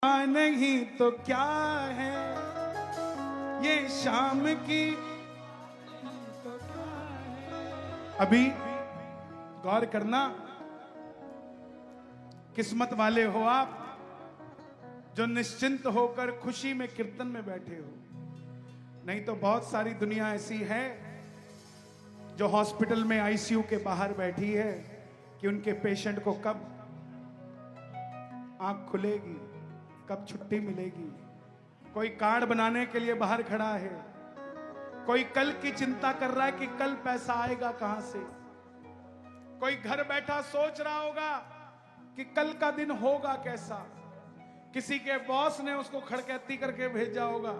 नहीं तो क्या है ये शाम की तो क्या है। अभी गौर करना, किस्मत वाले हो आप जो निश्चिंत होकर खुशी में कीर्तन में बैठे हो। नहीं तो बहुत सारी दुनिया ऐसी है जो हॉस्पिटल में आईसीयू के बाहर बैठी है कि उनके पेशेंट को कब आंख खुलेगी, कब छुट्टी मिलेगी। कोई कार्ड बनाने के लिए बाहर खड़ा है, कोई कल की चिंता कर रहा है कि कल पैसा आएगा कहां से। कोई घर बैठा सोच रहा होगा कि कल का दिन होगा कैसा। किसी के बॉस ने उसको खड़कैती करके भेजा होगा,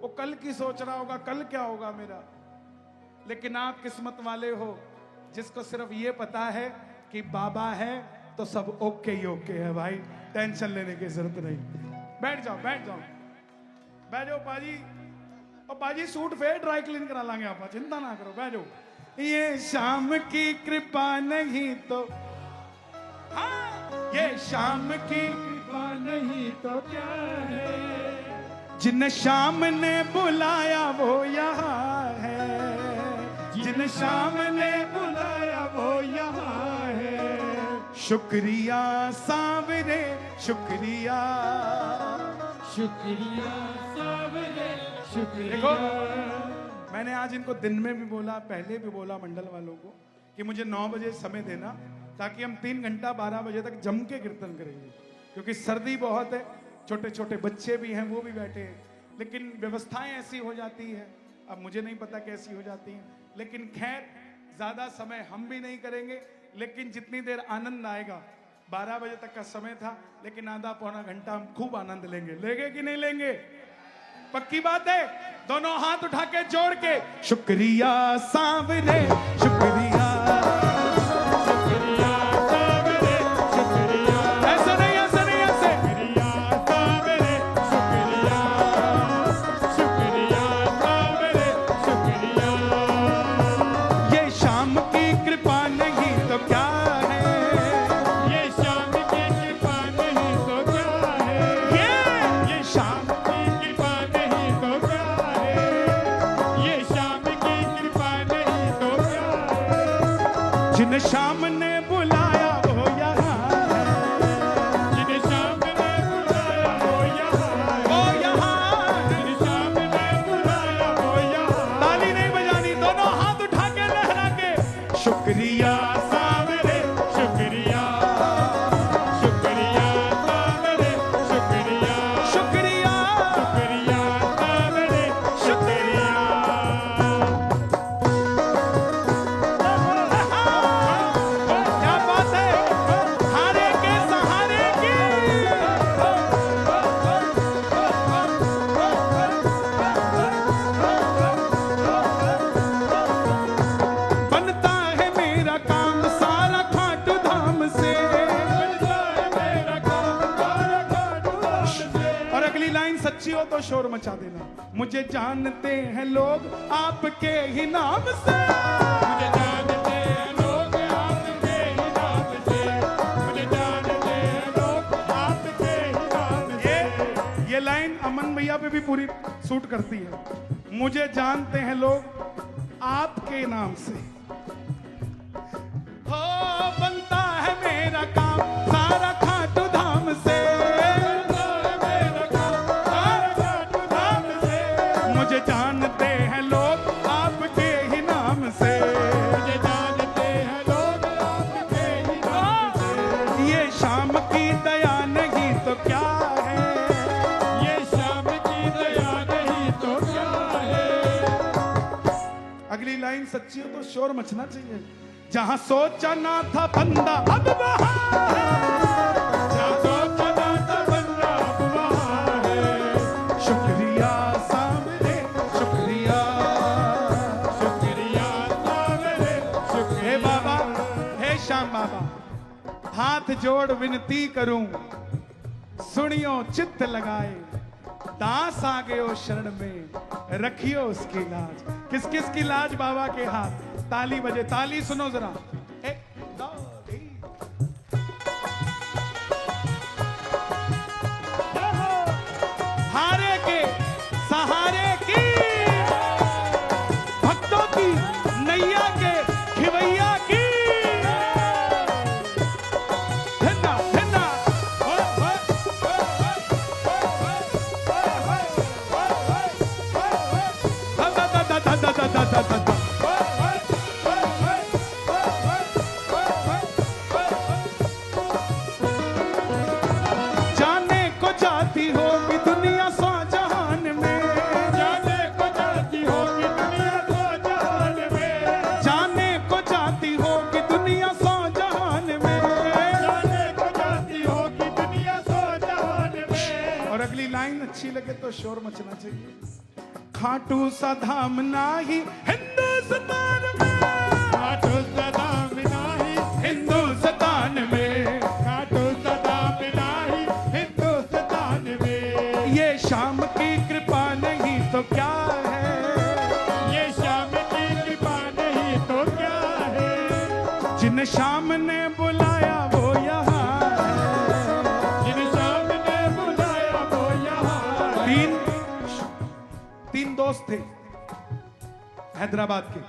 वो कल की सोच रहा होगा कल क्या होगा मेरा। लेकिन आप किस्मत वाले हो जिसको सिर्फ ये पता है कि बाबा है तो सब ओके ही ओके है भाई, टेंशन लेने की जरूरत नहीं। बैठ जाओ बैठ जाओ बैठ जाओ पाजी। और पाजी सूट फेर ड्राई क्लीन करा लांगे आप, चिंता ना करो, बैठ जाओ। ये शाम की कृपा नहीं तो, हाँ ये शाम की कृपा नहीं तो क्या है। जिन शाम ने बुलाया वो यहाँ है, जिन शाम ने बुलाया वो यहाँ है। शुक्रिया सांवरे शुक्रिया, शुक्रिया सांवरे शुक्रिया। देखो मैंने आज इनको दिन में भी बोला, पहले भी बोला मंडल वालों को कि मुझे 9 बजे समय देना ताकि हम 3 घंटा 12 बजे तक जम के कीर्तन करेंगे, क्योंकि सर्दी बहुत है, छोटे छोटे बच्चे भी हैं वो भी बैठे हैं। लेकिन व्यवस्थाएं ऐसी हो जाती है, अब मुझे नहीं पता कैसी हो जाती हैं। लेकिन खैर ज्यादा समय हम भी नहीं करेंगे, लेकिन जितनी देर आनंद आएगा, 12 बजे तक का समय था, लेकिन आधा पौना घंटा हम खूब आनंद लेंगे। लेंगे कि नहीं लेंगे? पक्की बात है। दोनों हाथ उठा के जोड़ के शुक्रिया सांवरे शुक्रिया, जिन शाम ने बुलाया वो यहाँ है, जिन शाम ने बुलाया वो यहाँ, वो यहाँ, जिन शाम ने बुलाया वो यहाँ। ताली नहीं बजानी, दोनों हाथ उठा के लहरा के शुक्रिया सांवरे शुक्रिया, शुक्रिया सांवरे शुक्रिया, शुक्रिया शुक्रिया सांवरे शुक्रिया। सच्ची हो तो शोर मचा देना। मुझे जानते हैं लोग आपके ही नाम से, मुझे जानते हैं लोग आपके ही नाम से, मुझे जानते हैं लोग आपके ही नाम से। ये लाइन अमन भैया पे भी पूरी सूट करती है। मुझे जानते हैं लोग आपके नाम से। हो बनता है मेरा काम सारा खाटू धाम से, मुझे जानते हैं लोग आपके ही नाम से, मुझे जानते हैं लोग आपके ही नाम से। ये शाम की दया नहीं तो क्या है, ये शाम की दया नहीं तो क्या है। अगली लाइन सच्ची हो तो शोर मचना चाहिए। जहां सोचा ना था बंदा अब वहां है, जहां सोचा ना था बंदा अब वहां है। शुक्रिया श्याम बाबा, हाथ जोड़ विनती करूं सुनियो चित्त लगाए, दास आ गयो शरण में रखियो उसकी लाज। किस किस की लाज बाबा के हाथ। ताली बजे, ताली सुनो जरा। 1 2 3 अगली लाइन अच्छी लगे तो शोर मचना चाहिए। खाटू सा धाम नाही हिंदुस्तान में, खाटू सा धाम नाही हिंदुस्तान में, खाटू सा धाम नाही हिंदुस्तान में। ये शाम की कृपा नहीं तो क्या है, ये शाम की कृपा नहीं तो क्या है। जिन शाम ने बुलाया वो यहाँ है, जिन शाम ने बुलाया वो यहाँ है। तीन दोस्त थे हैदराबाद के,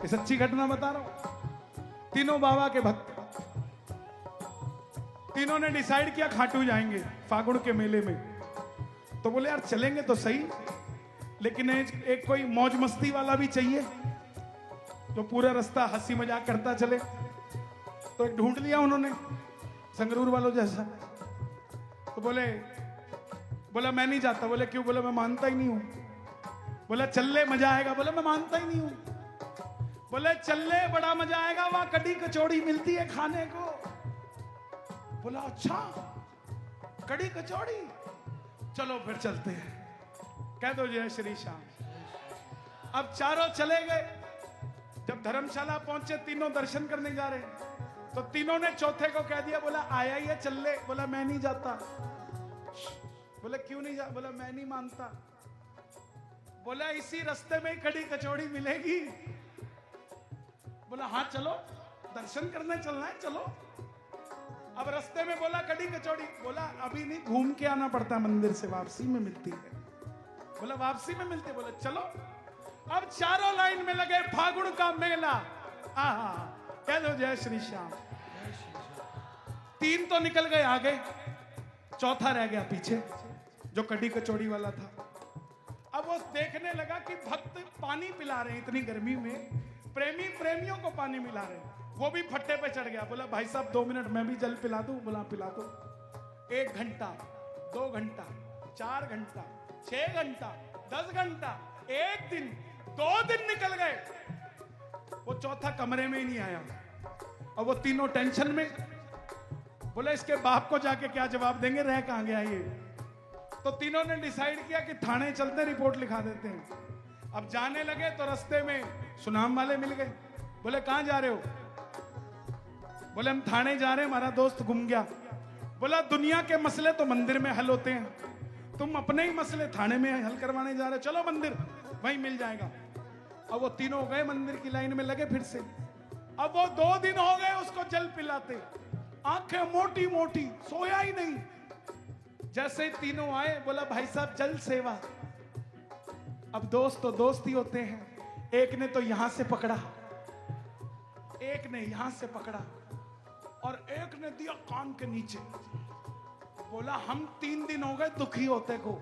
ये सच्ची घटना बता रहा हूं। तीनों बाबा के भक्त, तीनों ने डिसाइड किया खाटू जाएंगे फागुन के मेले में। तो बोले यार चलेंगे तो सही, लेकिन एक कोई मौज मस्ती वाला भी चाहिए जो पूरा रास्ता हंसी मजाक करता चले। तो एक ढूंढ लिया उन्होंने संगरूर वालों जैसा। तो बोला मैं नहीं जाता। बोले क्यों? बोला मैं मानता ही नहीं हूं। बोला चल ले मजा आएगा। बोला मैं मानता ही नहीं हूं। बोले चल ले बड़ा मजा आएगा, वहां कड़ी कचौड़ी मिलती है खाने को। बोला अच्छा कड़ी कचौड़ी, चलो फिर चलते हैं। कह दो जय श्री श्याम। अब चारों चले गए। जब धर्मशाला पहुंचे तीनों दर्शन करने जा रहे हैं, तो तीनों ने चौथे को कह दिया, बोला आया ही है चल ले। बोला मैं नहीं जाता। बोला क्यों नहीं जा? बोला मैं नहीं मानता। बोला इसी रास्ते में ही कड़ी कचौड़ी मिलेगी। बोला हाँ चलो दर्शन करने चलना है चलो। अब रास्ते में बोला कड़ी कचौड़ी। बोला अभी नहीं, घूम के आना पड़ता है मंदिर से, वापसी में मिलती है। बोला वापसी में मिलती है। बोला चलो। अब चारों लाइन में लगे, फागुन का मेला। आहा, कह दो जय श्री श्याम। तीन तो निकल गए आगे, चौथा रह गया पीछे, जो कड़ी कचौड़ी वाला था। अब वो देखने लगा कि भक्त पानी पिला रहे हैं इतनी गर्मी में, प्रेमी प्रेमियों को पानी मिला रहे हैं। वो भी फट्टे पे चढ़ गया। बोला भाई साहब 2 मिनट मैं भी जल पिला दूं। बोला पिला दो। 1 घंटा, 2 घंटा, 4 घंटा, 6 घंटा, 10 घंटा, 1 दिन, 2 दिन निकल गए। वो चौथा कमरे में ही नहीं आया। और वो तीनों टेंशन में। बोला इसके बाप को जाके क्या जवाब देंगे, रह कहां गया ये। तो तीनों ने डिसाइड किया कि थाने चलते रिपोर्ट लिखा देते हैं। अब जाने लगे तो रास्ते में सुनाम वाले मिल गए। बोले कहां जा रहे हो? बोले हम थाने जा रहे हैं, हमारा दोस्त गुम गया। बोला दुनिया के मसले तो मंदिर में हल होते हैं, तुम अपने ही मसले थाने में हल करवाने जा रहे हो। चलो मंदिर, वहीं मिल जाएगा। अब वो तीनों गए मंदिर की लाइन में लगे फिर से। अब वो 2 दिन हो गए उसको जल पिलाते, आंखें मोटी मोटी, सोया ही नहीं। जैसे ही तीनों आए, बोला भाई साहब जल सेवा। अब दोस्त तो दोस्त ही होते हैं। एक ने तो यहां से पकड़ा, एक ने यहां से पकड़ा, और एक ने दिया कान के नीचे। बोला हम 3 दिन हो गए दुखी होते को,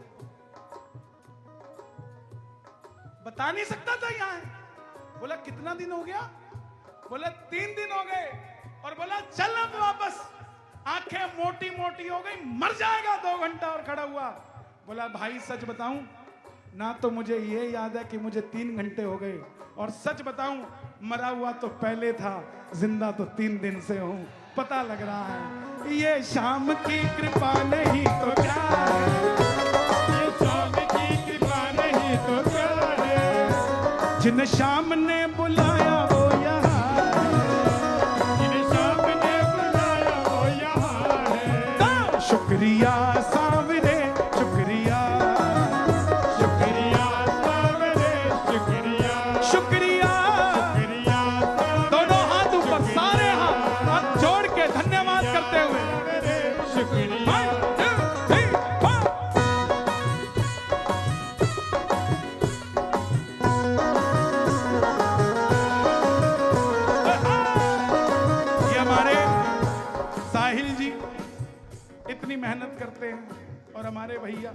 बता नहीं सकता था यहां है। बोला कितना दिन हो गया? बोला 3 दिन हो गए। और बोला चल अब वापस। आंखें मोटी मोटी हो गई, मर जाएगा 2 घंटा और खड़ा हुआ। बोला भाई सच बताऊं ना, तो मुझे ये याद है कि मुझे 3 घंटे हो गए, और सच बताऊं मरा हुआ तो पहले था, जिंदा तो 3 दिन से हूं। पता लग रहा है ये शाम की कृपा नहीं तो क्या है, ये शाम की कृपा नहीं तो क्या है। जिन शाम ने बुलाया वो यहाँ है, जिन शाम ने बुलाया वो यहाँ है। शुक्रिया सावरे शुक्रिया, शुक्रिया सावरे शुक्रिया, शुक्रिया। शुक्रिया दोनों हाथ ऊपर, सारे हाथ जोड़ के धन्यवाद करते हुए। शुक्रिया। 1, 2, 3, 4। ये हमारे साहिल जी इतनी मेहनत करते हैं, और हमारे भैया,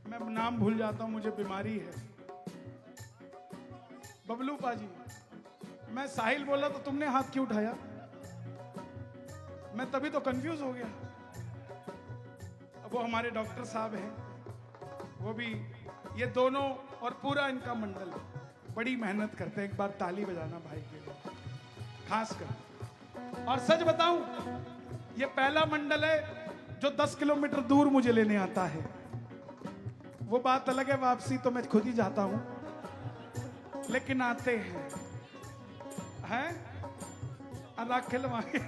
मैं नाम भूल जाता हूं, मुझे बीमारी है, बबलू पाजी। मैं साहिल बोला तो तुमने हाथ क्यों उठाया? मैं तभी तो कंफ्यूज हो गया। अब वो हमारे डॉक्टर साहब हैं, वो भी, ये दोनों और पूरा इनका मंडल बड़ी मेहनत करते हैं। एक बार ताली बजाना भाई के लिए खास कर। और सच बताऊं, ये पहला मंडल है जो 10 किलोमीटर दूर मुझे लेने आता है, वो बात अलग है, वापसी तो मैं खुद ही जाता हूं, लेकिन आते हैं राखेल मांगे।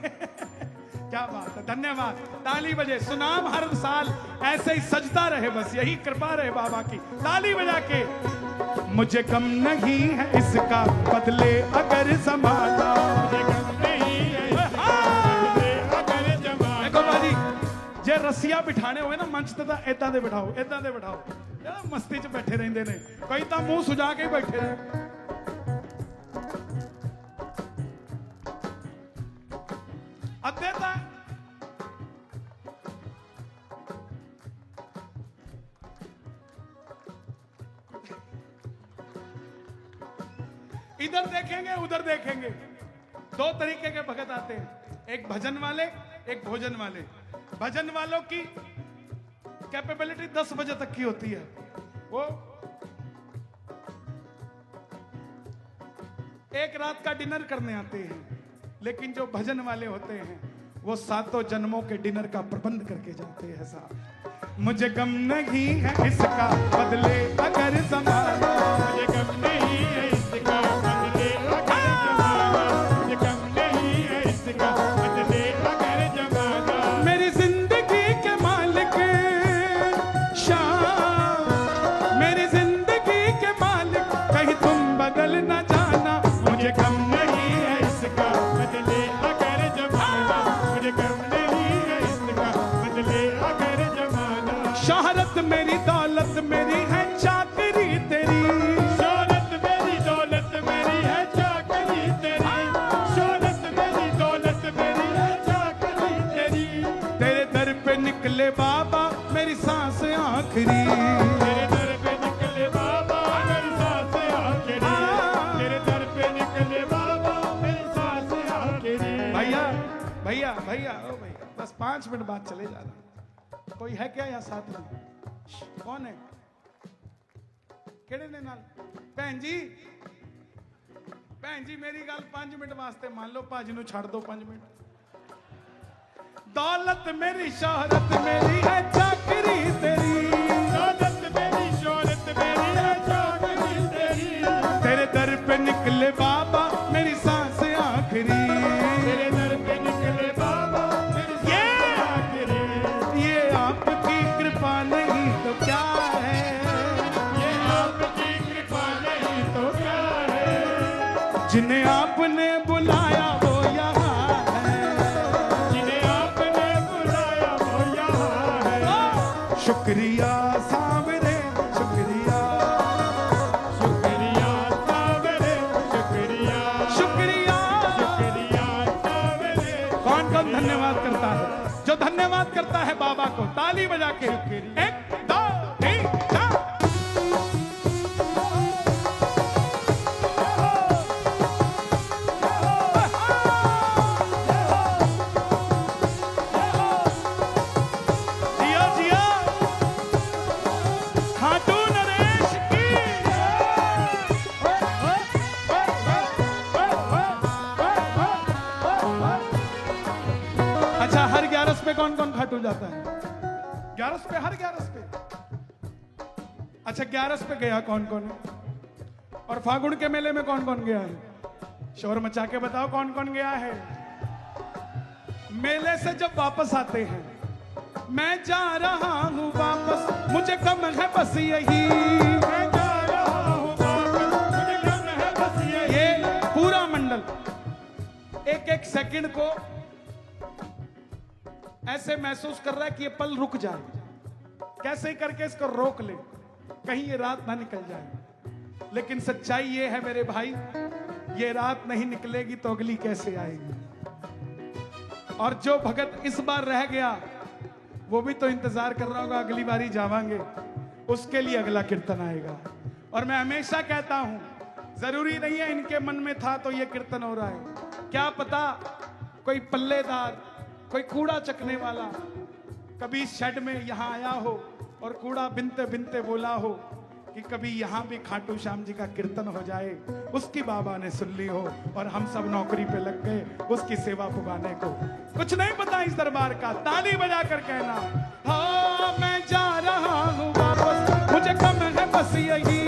क्या बात है, धन्यवाद, ताली बजे। सुनाम हर साल ऐसे ही सजता रहे, बस यही कृपा रहे बाबा की। ताली बजा के। मुझे गम नहीं है इसका बदले अगर जमाना, मुझे गम नहीं है इसका बदले अगर जमाना। देखो बाजी, जे रस्सिया बिठाने हुए ना मंच ते इदा दे बिठाओ, इदा दे बिठाओ, यार मस्ती च बैठे रहंदे ने, कई तो मुंह सुजा के ही बैठे रहे। अद्यता इधर देखेंगे उधर देखेंगे, दो तरीके के भगत आते हैं, एक भजन वाले, एक भोजन वाले। भजन वालों की कैपेबिलिटी 10 बजे तक की होती है, वो एक रात का डिनर करने आते हैं, लेकिन जो भजन वाले होते हैं वो 7 जन्मों के डिनर का प्रबंध करके जाते हैं साहब। मुझे गम नहीं है इसका बदले अगर जमाना, मुझे गम नहीं है इसका बदले अगर जमाना, मुझे गम नहीं है इसका बदले अगर जमाना। मेरी जिंदगी के मालिक शाह, मेरी जिंदगी के मालिक कहीं तुम बदल न जाना। मुझे गम नहीं है इसका बदले अगर जमाना, मुझे गम नहीं है इसका बदले अगर जमाना। शोहरत मेरी दौलत मेरी है चाकरी तेरी, शोहरत मेरी दौलत मेरी है चाकरी तेरी, शोहरत मेरी दौलत मेरी है चाकरी तेरी। तेरे दर पे निकले बाबा मेरी सांस आखिरी, तेरे दर पे निकले बाबा मेरी सांस आखिरी, तेरे दर पे निकले बाबा मेरी सांस आखिरी। भैया भैया भैया ओ भैया, बस 5 मिनट बाद चले जाना। कोई है क्या यहाँ साथ में? कौन है? केड़े ने नाल? भैन जी, भैन जी मेरी गल 5 मिनट वास्ते मान लो, भाजी नू छड़ दो 5 मिनट। दौलत मेरी शोहरत मेरी है चाकरी तेरी, दौलत मेरी शोहरत मेरी है चाकरी तेरी, तेरे दर पे निकले बाबा मेरी सांस आखिरी। तेरे दर पे निकले बाबा मेरी सांस आखिरी। ये आपकी कृपा नहीं तो क्या है, ये आपकी कृपा नहीं तो क्या है। जिन्हें आपने बुलाया वो यहाँ है, जिन्हें आपने बुलाया वो यहाँ है। शुक्रिया सावरे शुक्रिया, शुक्रिया सावरे शुक्रिया, शुक्रिया। शुक्रिया सावरे। कौन कौन धन्यवाद करता है? जो धन्यवाद करता है बाबा को, ताली बजा के। 1 2 3 4। जिया जिया खाटू नरेश की। अच्छा, हर 11 पे कौन कौन खाटू जाता है? 11 पे, हर 11 पे। अच्छा, 11 पे गया कौन कौन है? और फागुन के मेले में कौन कौन गया है? शोर मचा के बताओ कौन कौन गया है? मेले से जब वापस आते हैं, मैं जा रहा हूं वापस, मुझे गम है बस यही, मैं जा रहा हूँ वापस, मुझे गम है बस यही। ये पूरा मंडल एक एक सेकंड को ऐसे महसूस कर रहा है कि ये पल रुक जाए, कैसे ही करके इसको रोक ले, कहीं ये रात ना निकल जाए। लेकिन सच्चाई ये है मेरे भाई, ये रात नहीं निकलेगी तो अगली कैसे आएगी? और जो भगत इस बार रह गया वो भी तो इंतजार कर रहा होगा, अगली बारी जावांगे, उसके लिए अगला कीर्तन आएगा। और मैं हमेशा कहता हूं, जरूरी नहीं है इनके मन में था तो ये कीर्तन हो रहा है, क्या पता कोई पल्लेदार, कोई कूड़ा चकने वाला कभी शेड में यहां आया हो और कूड़ा बिनते बिनते बोला हो कि कभी यहाँ भी खाटू श्याम जी का कीर्तन हो जाए, उसकी बाबा ने सुन ली हो और हम सब नौकरी पे लग गए उसकी सेवा पुगाने को। कुछ नहीं पता इस दरबार का, ताली बजा कर कहना, हाँ मैं जा रहा हूँ वापस, मुझे कम है बस यही,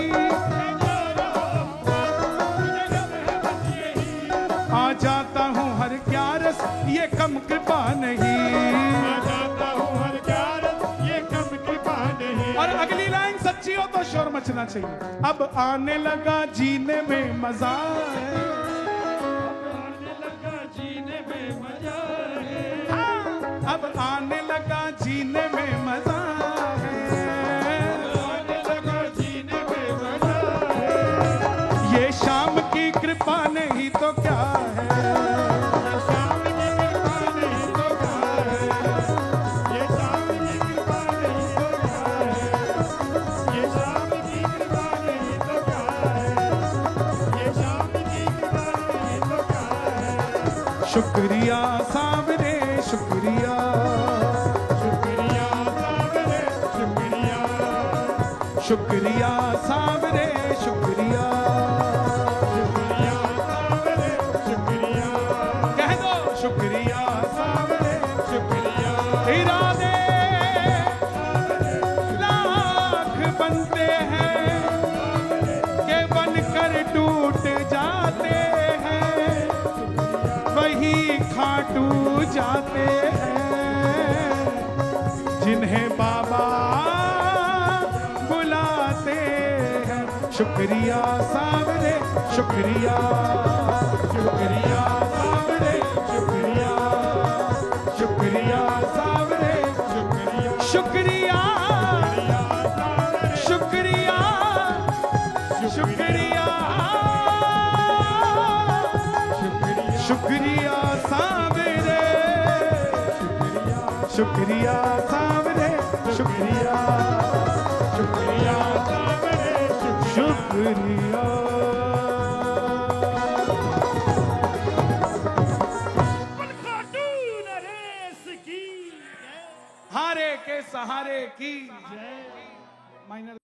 आ जाता हूँ हर ग्यारस ये कम कृपा नहीं, आ जाता हूँ हर ग्यारस ये कम कृपा नहीं। और अगली लाइन सच्ची हो तो शोर मचना चाहिए, अब आने लगा जीने में मजा है, आने लगा जीने में मजा है, हाँ, अब आने लगा जीने में मजा है, आने लगा जीने में मजा है। ये शाम की कृपा नहीं तो क्या है, शाम की कृपा नहीं तो क्या है, ये शाम की कृपा नहीं तो क्या है, ये शाम की कृपा नहीं तो क्या है, ये शाम की कृपा नहीं तो क्या है। शुक्रिया सावरे शुक्रिया, शुक्रिया सावरे शुक्रिया, शुक्रिया सावरे शुक्रिया, शुक्रिया सावरे शुक्रिया, कह दो शुक्रिया सावरे, शुक्रिया इरादे लाख बनते हैं के बनकर टूट जाते हैं, वही खाटू जाते हैं जिन्हें बाबा बुलाते हैं। शुक्रिया सावरे शुक्रिया, शुक्रिया सावरे शुक्रिया, शुक्रिया सावरे शुक्रिया शुक्रिया, शुक्रिया शुक्रिया, शुक्रिया सावरे, शुक्रिया सावरे शुक्रिया, शुक्रिया सावरे शुक्रिया। खाटू नरेश की हारे के सहारे की जय। माइनर